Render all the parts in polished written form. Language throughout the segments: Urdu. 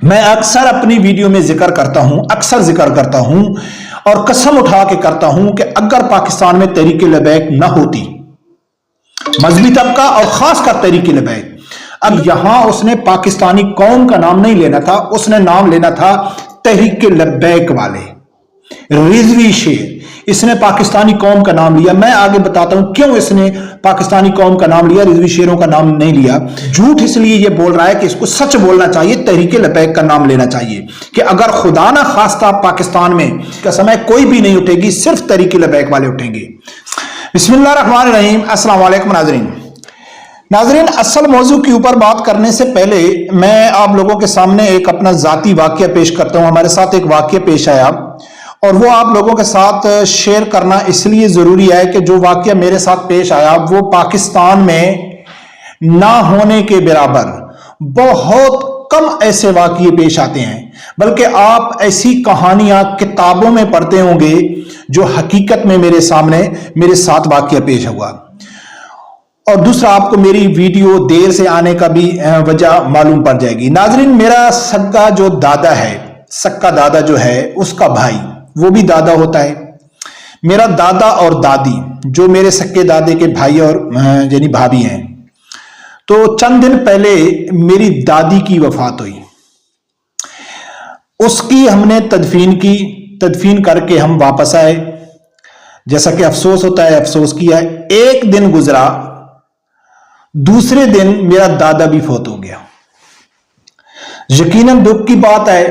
میں اکثر اپنی ویڈیو میں ذکر کرتا ہوں اور قسم اٹھا کے کرتا ہوں کہ اگر پاکستان میں تحریک لبیک نہ ہوتی، مذہبی طبقہ اور خاص کر تحریک لبیک، اب یہاں اس نے پاکستانی قوم کا نام نہیں لینا تھا، اس نے نام لینا تھا تحریک لبیک والے رضوی شیر۔ اس نے پاکستانی قوم کا نام لیا۔ میں آگے بتاتا ہوں کیوں اس نے پاکستانی قوم کا نام لیا، رضوی شیروں کا نام نہیں لیا۔ جھوٹ اس لیے یہ بول رہا ہے کہ اس کو سچ بولنا چاہیے، تحریک لبیک کا نام لینا چاہیے کہ اگر خدا نہ خواستہ پاکستان میں قسم ہے کوئی بھی نہیں اٹھے گی، صرف تحریک لبیک والے اٹھیں گے۔ بسم اللہ الرحمن الرحیم۔ السلام علیکم ناظرین، اصل موضوع کے اوپر بات کرنے سے پہلے میں آپ لوگوں کے سامنے ایک اپنا ذاتی واقعہ پیش کرتا ہوں۔ ہمارے ساتھ ایک واقعہ پیش آیا اور وہ آپ لوگوں کے ساتھ شیئر کرنا اس لیے ضروری ہے کہ جو واقعہ میرے ساتھ پیش آیا وہ پاکستان میں نہ ہونے کے برابر بہت کم ایسے واقعے پیش آتے ہیں، بلکہ آپ ایسی کہانیاں کتابوں میں پڑھتے ہوں گے جو حقیقت میں میرے ساتھ واقعہ پیش ہوا۔ اور دوسرا، آپ کو میری ویڈیو دیر سے آنے کا بھی وجہ معلوم پڑ جائے گی۔ ناظرین، میرا سگا جو دادا ہے، سکا دادا جو ہے، اس کا بھائی وہ بھی دادا ہوتا ہے۔ میرا دادا اور دادی جو میرے سکے دادے کے بھائی اور یعنی بھابھی ہیں، تو چند دن پہلے میری دادی کی وفات ہوئی۔ اس کی ہم نے تدفین کر کے ہم واپس آئے۔ جیسا کہ افسوس ہوتا ہے، افسوس کیا ہے۔ ایک دن گزرا، دوسرے دن میرا دادا بھی فوت ہو گیا۔ یقیناً دکھ کی بات ہے،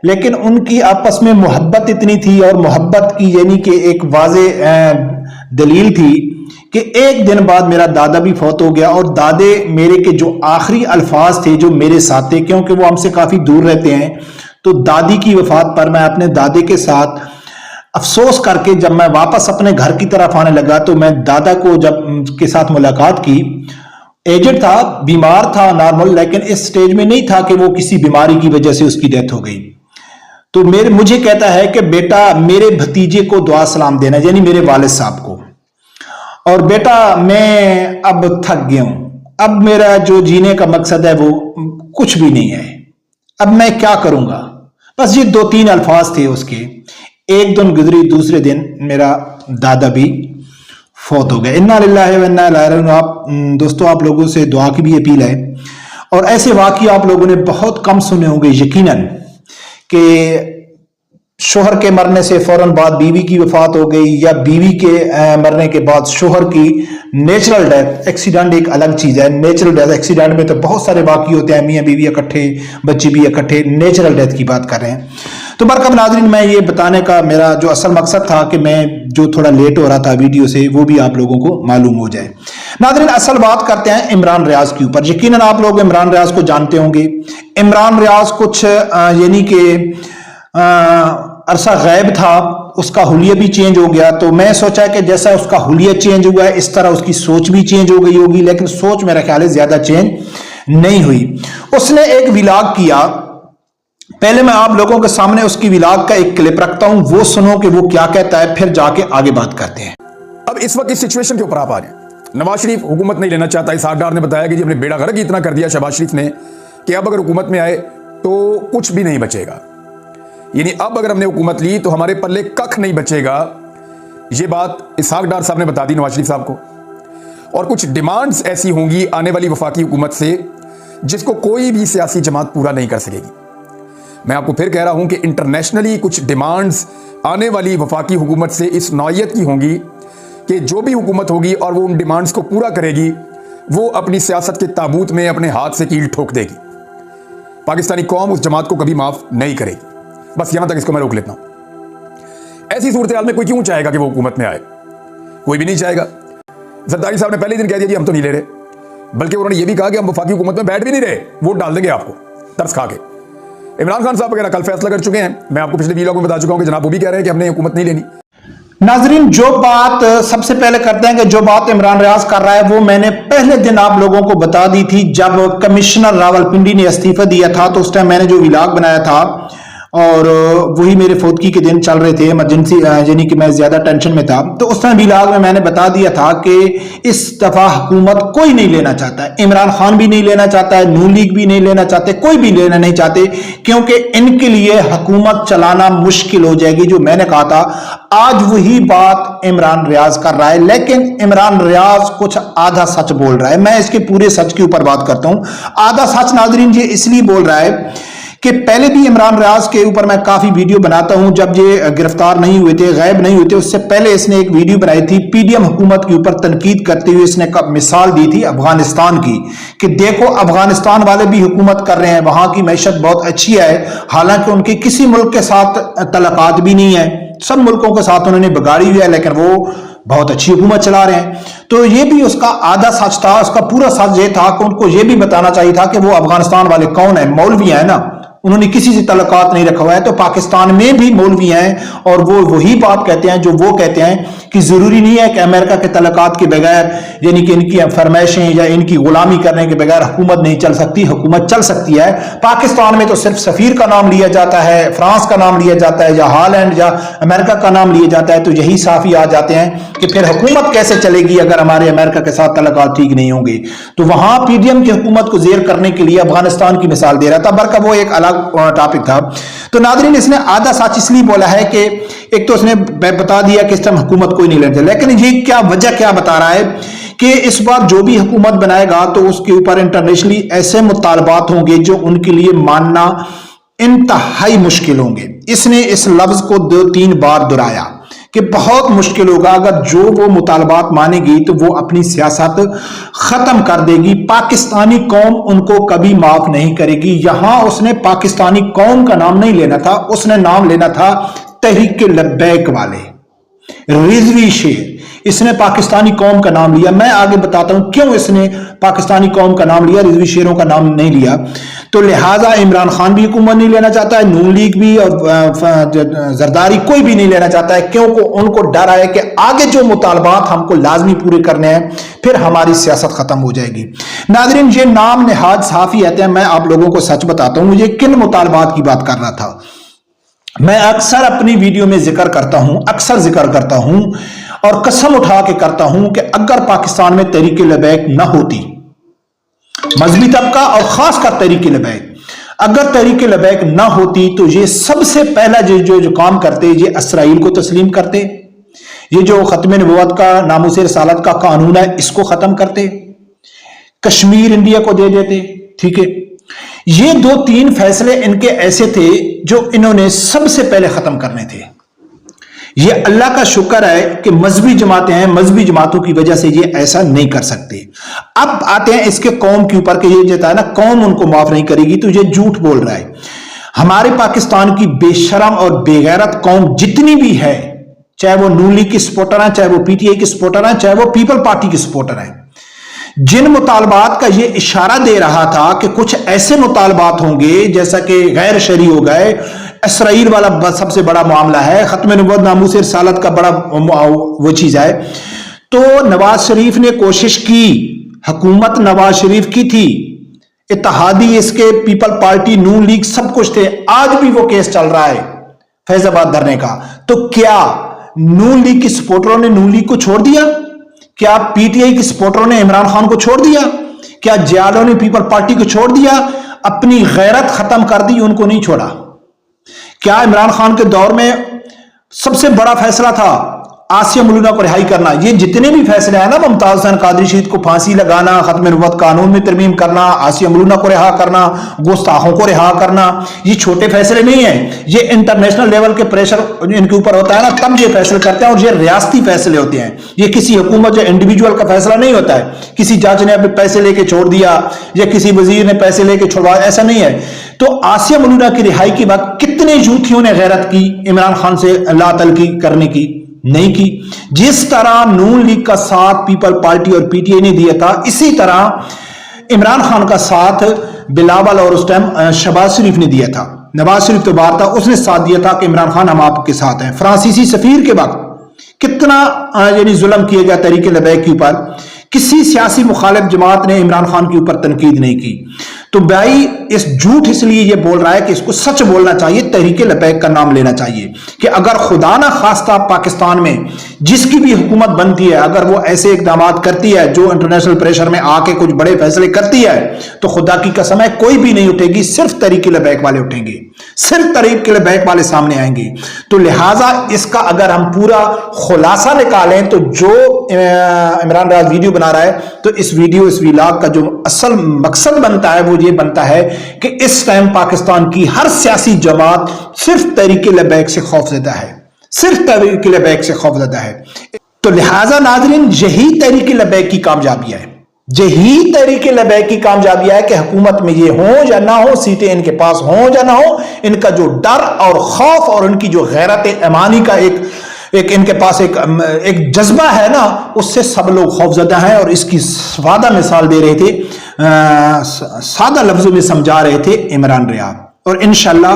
لیکن ان کی آپس میں محبت اتنی تھی، اور محبت کی یعنی کہ ایک واضح دلیل تھی کہ ایک دن بعد میرا دادا بھی فوت ہو گیا۔ اور دادے میرے کے جو آخری الفاظ تھے جو میرے ساتھ تھے، کیونکہ وہ ہم سے کافی دور رہتے ہیں، تو دادی کی وفات پر میں اپنے دادے کے ساتھ افسوس کر کے جب میں واپس اپنے گھر کی طرف آنے لگا تو میں دادا کو کے ساتھ ملاقات کی۔ ایجڈ تھا، بیمار تھا نارمل، لیکن اس سٹیج میں نہیں تھا کہ وہ کسی بیماری کی وجہ سے اس کی ڈیتھ ہو گئی۔ تو مجھے کہتا ہے کہ بیٹا میرے بھتیجے کو دعا سلام دینا، یعنی میرے والد صاحب کو، اور بیٹا میں اب تھک گیا ہوں، اب میرا جو جینے کا مقصد ہے وہ کچھ بھی نہیں ہے، اب میں کیا کروں گا۔ بس یہ 2-3 الفاظ تھے اس کے۔ ایک دن گزری، دوسرے دن میرا دادا بھی فوت ہو گئے۔ انا للہ و انا الیہ راجعون۔ دوستو، آپ لوگوں سے دعا کی بھی اپیل ہے، اور ایسے واقعہ آپ لوگوں نے بہت کم سنے ہوں گے یقیناً، کہ شوہر کے مرنے سے فوراً بعد بیوی کی وفات ہو گئی، یا بیوی کے مرنے کے بعد شوہر کی نیچرل ڈیتھ۔ ایکسیڈنٹ ایک الگ چیز ہے، نیچرل ڈیتھ، ایکسیڈنٹ میں تو بہت سارے واقعے ہوتے ہیں، میاں بیوی اکٹھے، بچے بھی اکٹھے، نیچرل ڈیتھ کی بات کر رہے ہیں۔ تو برکب ناظرین، میں یہ بتانے کا میرا جو اصل مقصد تھا کہ میں جو تھوڑا لیٹ ہو رہا تھا ویڈیو سے، وہ بھی آپ لوگوں کو معلوم ہو جائے۔ ناظرین، اصل بات کرتے ہیں عمران ریاض کے اوپر۔ یقیناً آپ لوگ عمران ریاض کو جانتے ہوں گے۔ عمران ریاض کچھ یعنی کہ عرصہ غائب تھا، اس کا حلیہ بھی چینج ہو گیا۔ تو میں سوچا کہ جیسا اس کا حلیہ چینج ہوا ہے، اس طرح اس کی سوچ بھی چینج ہو گئی ہوگی، لیکن سوچ میرا خیال ہے زیادہ چینج نہیں ہوئی۔ اس نے ایک ولاگ کیا، پہلے میں آپ لوگوں کے سامنے اس کی ولاگ کا ایک کلپ رکھتا ہوں، وہ سنو کہ وہ کیا کہتا ہے، پھر جا کے آگے بات کرتے ہیں۔ اب اس وقت اس سچویشن کے اوپر آپ آ جائیں۔ نواز شریف حکومت نہیں لینا چاہتا۔ اسحاق ڈار نے بتایا کہ جی ہم نے بیڑا غرق ہی اتنا کر دیا شہباز شریف نے کہ اب اگر حکومت میں آئے تو کچھ بھی نہیں بچے گا، یعنی اب اگر ہم نے حکومت لی تو ہمارے پلے ککھ نہیں بچے گا۔ یہ بات اسحاق ڈار صاحب نے بتا دی نواز شریف صاحب کو۔ اور کچھ ڈیمانڈز ایسی ہوں گی آنے والی وفاقی حکومت سے جس کو کوئی بھی سیاسی جماعت پورا نہیں کر سکے گی۔ میں آپ کو پھر کہہ رہا ہوں کہ انٹرنیشنلی کچھ ڈیمانڈز آنے والی وفاقی حکومت سے اس نوعیت کی ہوں گی کہ جو بھی حکومت ہوگی اور وہ ان ڈیمانڈز کو پورا کرے گی، وہ اپنی سیاست کے تابوت میں اپنے ہاتھ سے کیل ٹھوک دے گی۔ پاکستانی قوم اس جماعت کو کبھی معاف نہیں کرے گی۔ بس یہاں تک اس کو میں روک لیتا ہوں۔ ایسی صورتحال میں کوئی کیوں چاہے گا کہ وہ حکومت میں آئے؟ کوئی بھی نہیں چاہے گا۔ زرداری صاحب نے پہلے دن کہہ دیا جی ہم تو نہیں لے رہے، بلکہ انہوں نے یہ بھی کہا کہ ہم وفاقی حکومت میں بیٹھ بھی نہیں رہے، ووٹ ڈال دیں گے آپ کو ترس کھا کے۔ عمران خان صاحب وغیرہ کل فیصلہ کر چکے ہیں، میں آپ کو پچھلے ویلاگ میں بتا چکا ہوں کہ جناب وہ بھی کہہ رہے ہیں کہ ہم نے حکومت نہیں لینی۔ ناظرین، جو بات سب سے پہلے کرتے ہیں کہ جو بات عمران ریاض کر رہا ہے وہ میں نے پہلے دن آپ لوگوں کو بتا دی تھی جب کمشنر راولپنڈی نے استعفی دیا تھا۔ تو اس ٹائم میں نے جو ولاگ بنایا تھا اور وہی میرے فوتگی کے دن چل رہے تھے ایمرجنسی، یعنی کہ میں زیادہ ٹینشن میں تھا، تو اس ٹائم ولاگ میں نے بتا دیا تھا کہ اس دفعہ حکومت کوئی نہیں لینا چاہتا ہے، عمران خان بھی نہیں لینا چاہتا ہے، نون لیگ بھی نہیں لینا چاہتے، کوئی بھی لینا نہیں چاہتے، کیونکہ ان کے لیے حکومت چلانا مشکل ہو جائے گی۔ جو میں نے کہا تھا آج وہی بات عمران ریاض کر رہا ہے، لیکن عمران ریاض کچھ آدھا سچ بول رہا ہے۔ میں اس کے پورے سچ کے اوپر بات کرتا ہوں۔ آدھا سچ ناظرین یہ اس لیے بول رہا ہے کہ پہلے بھی عمران ریاض کے اوپر میں کافی ویڈیو بناتا ہوں، جب یہ گرفتار نہیں ہوئے تھے، غائب نہیں ہوئے تھے، اس سے پہلے اس نے ایک ویڈیو بنائی تھی پی ڈی ایم حکومت کے اوپر تنقید کرتے ہوئے۔ اس نے مثال دی تھی افغانستان کی کہ دیکھو افغانستان والے بھی حکومت کر رہے ہیں، وہاں کی معیشت بہت اچھی ہے، حالانکہ ان کے کسی ملک کے ساتھ تعلقات بھی نہیں ہیں، سب ملکوں کے ساتھ انہوں نے بگاڑی ہوئی ہے، لیکن وہ بہت اچھی حکومت چلا رہے ہیں۔ تو یہ بھی اس کا آدھا سچ تھا۔ اس کا پورا سچ یہ تھا کہ ان کو یہ بھی بتانا چاہیے تھا کہ وہ افغانستان والے کون ہیں، مولوی ہیں نا، انہوں نے کسی سے تعلقات نہیں رکھا ہوا ہے۔ تو پاکستان میں بھی مولوی ہیں اور وہ وہی بات کہتے ہیں جو وہ کہتے ہیں کہ ضروری نہیں ہے کہ امریکہ کے تعلقات کے بغیر، یعنی کہ ان کی فرمائشیں یا ان کی غلامی کرنے کے بغیر حکومت نہیں چل سکتی، حکومت چل سکتی ہے۔ پاکستان میں تو صرف سفیر کا نام لیا جاتا ہے، فرانس کا نام لیا جاتا ہے، یا ہالینڈ یا امریکہ کا نام لیا جاتا ہے، تو یہی صافی آ جاتے ہیں کہ پھر حکومت کیسے چلے گی اگر ہمارے امریکہ کے ساتھ تعلقات ٹھیک نہیں ہوں گے۔ تو وہاں پی ڈی ایم کی حکومت کو زیر کرنے کے لیے افغانستان کی مثال دے رہا تھا، برکہ وہ ایک الگ ٹاپک تھا۔ تو ناظرین اس نے آدھا سچ اس لیے بولا ہے کہ ایک تو اس نے بتا دیا کہ اس ٹائم حکومت کوئی نہیں لینا، لیکن یہ کیا وجہ کیا بتا رہا ہے کہ اس بار جو بھی حکومت بنائے گا تو اس کے اوپر انٹرنیشنلی ایسے مطالبات ہوں گے جو ان کے لیے ماننا انتہائی مشکل ہوں گے۔ اس نے اس لفظ کو 2-3 بار دہرایا کہ بہت مشکل ہوگا، اگر جو وہ مطالبات مانے گی تو وہ اپنی سیاست ختم کر دے گی، پاکستانی قوم ان کو کبھی معاف نہیں کرے گی۔ یہاں اس نے پاکستانی قوم کا نام نہیں لینا تھا، اس نے نام لینا تھا تحریک لبیک والے، رضوی شیر۔ اس نے پاکستانی قوم کا نام لیا۔ میں آگے بتاتا ہوں کیوں اس نے پاکستانی قوم کا نام لیا، رضوی شیروں کا نام نہیں لیا۔ تو لہٰذا عمران خان بھی حکومت نہیں لینا چاہتا ہے، نون لیگ بھی اور زرداری کوئی بھی نہیں لینا چاہتا ہے، کیونکہ ان کو ڈر ہے کہ آگے جو مطالبات ہم کو لازمی پورے کرنے ہیں پھر ہماری سیاست ختم ہو جائے گی۔ ناظرین یہ نام نہاد صحافی آتے ہیں، میں آپ لوگوں کو سچ بتاتا ہوں مجھے کن مطالبات کی بات کر رہا تھا۔ میں اکثر اپنی ویڈیو میں ذکر کرتا ہوں اور قسم اٹھا کے کرتا ہوں کہ اگر پاکستان میں تحریک لبیک نہ ہوتی، مذہبی طبقہ اور خاص کر تحریک لبیک، اگر تحریک لبیک نہ ہوتی تو یہ سب سے پہلا جو کام کرتے یہ اسرائیل کو تسلیم کرتے، یہ جو ختم نبوت کا ناموس رسالت کا قانون ہے اس کو ختم کرتے، کشمیر انڈیا کو دے دیتے، ٹھیک ہے۔ یہ 2-3 فیصلے ان کے ایسے تھے جو انہوں نے سب سے پہلے ختم کرنے تھے۔ یہ اللہ کا شکر ہے کہ مذہبی جماعتیں ہیں، مذہبی جماعتوں کی وجہ سے یہ ایسا نہیں کر سکتے۔ اب آتے ہیں اس کے قوم کے اوپر کہ یہ جتا ہے نا قوم ان کو معاف نہیں کرے گی، تو یہ جھوٹ بول رہا ہے۔ ہمارے پاکستان کی بے شرم اور بے غیرت قوم جتنی بھی ہے، چاہے وہ نون لیگ کی سپورٹر ہیں، چاہے وہ پی ٹی آئی کی سپورٹر ہیں، چاہے وہ پیپل پارٹی کی سپورٹر ہیں، جن مطالبات کا یہ اشارہ دے رہا تھا کہ کچھ ایسے مطالبات ہوں گے جیسا کہ غیر شرعی ہو گئے، اسرائیل والا سب سے بڑا معاملہ ہے، ختم نبوت ناموس رسالت کا بڑا وہ چیز ہے، تو نواز شریف نے کوشش کی، حکومت نواز شریف کی تھی، اتحادی اس کے پیپل پارٹی نون لیگ سب کچھ تھے، آج بھی وہ کیس چل رہا ہے فیض آباد دھرنے کا۔ تو کیا نون لیگ کی سپورٹروں نے نون لیگ کو چھوڑ دیا؟ کیا پی ٹی آئی کی سپورٹروں نے عمران خان کو چھوڑ دیا؟ کیا جیالوں نے پیپل پارٹی کو چھوڑ دیا؟ اپنی غیرت ختم کر دی، ان کو نہیں چھوڑا۔ کیا عمران خان کے دور میں سب سے بڑا فیصلہ تھا آسیہ ملونہ کو رہائی کرنا؟ یہ جتنے بھی فیصلے ہیں نا، ممتاز حسین قادری شہید کو پھانسی لگانا، ختم نبوت قانون میں ترمیم کرنا، آسیہ ملونہ کو رہا کرنا، گستاخوں کو رہا کرنا، یہ چھوٹے فیصلے نہیں ہیں، یہ انٹرنیشنل لیول کے پریشر ان کے اوپر ہوتا ہے نا تب یہ فیصلے کرتے ہیں، اور یہ ریاستی فیصلے ہوتے ہیں، یہ کسی حکومت یا انڈیویجول کا فیصلہ نہیں ہوتا ہے، کسی جج نے پیسے لے کے چھوڑ دیا یا کسی وزیر نے پیسے لے کے چھوڑوا، ایسا نہیں ہے۔ تو آسیہ ملونہ کی رہائی کے بعد کتنے جھوٹیوں نے غیرت کی عمران خان سے لا تلقی کرنے کی؟ نہیں کی۔ جس طرح نون لیگ کا ساتھ پیپل پارٹی اور پی ٹی آئی نے دیا تھا، اسی طرح عمران خان کا ساتھ بلاول اور اس ٹائم شہباز شریف نے دیا تھا۔ نواز شریف تو باہر تھا، اس نے ساتھ دیا تھا کہ عمران خان ہم آپ کے ساتھ ہیں۔ فرانسیسی سفیر کے وقت کتنا یعنی ظلم کیا گیا تحریک لبیک کے اوپر، کسی سیاسی مخالف جماعت نے عمران خان کے اوپر تنقید نہیں کی۔ تو بھائی اس جھوٹ اس لیے یہ بول رہا ہے کہ اس کو سچ بولنا چاہیے، تحریک لبیک کا نام لینا چاہیے کہ اگر خدا نہ خواستہ پاکستان میں جس کی بھی حکومت بنتی ہے اگر وہ ایسے اقدامات کرتی ہے جو انٹرنیشنل پریشر میں آ کے کچھ بڑے فیصلے کرتی ہے تو خدا کی قسم ہے کوئی بھی نہیں اٹھے گی، صرف تحریک لبیک والے اٹھیں گے، صرف تحریک لبیک والے سامنے آئیں گے۔ تو لہٰذا اس کا اگر ہم پورا خلاصہ نکالیں تو جو عمران ریاض ویڈیو بنا رہا ہے تو اس ویلاگ کا جو اصل مقصد بنتا ہے وہ یہ بنتا ہے کہ اس ٹائم پاکستان کی ہر سیاسی جماعت صرف تحریک لبیک سے خوفزدہ ہے، صرف تحریک لبیک سے خوفزدہ ہے۔ تو لہٰذا ناظرین یہی تحریک لبیک کی کامیابی ہے، یہی تحریک لبیک کی کامیابی ہے کہ حکومت میں یہ ہوں یا نہ ہو، سیٹیں ان کے پاس ہوں یا نہ ہو، ان کا جو ڈر اور خوف اور ان کی جو غیرت ایمانی کا ایک ان کے پاس ایک جذبہ ہے نا، اس سے سب لوگ خوفزدہ ہیں۔ اور اس کی سادہ مثال دے رہے تھے، سادہ لفظوں میں سمجھا رہے تھے عمران ریاض، اور انشاءاللہ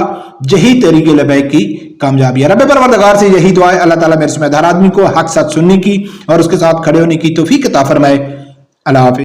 یہی تحریک لبیک کی کامیابی ہے۔ رب پروردگار سے یہی دعا ہے اللہ تعالیٰ میرے سمیت ہر آدمی کو حق ساتھ سننے کی اور اس کے ساتھ کھڑے ہونے کی توفیق عطا فرمائے۔ اللہ حافظ۔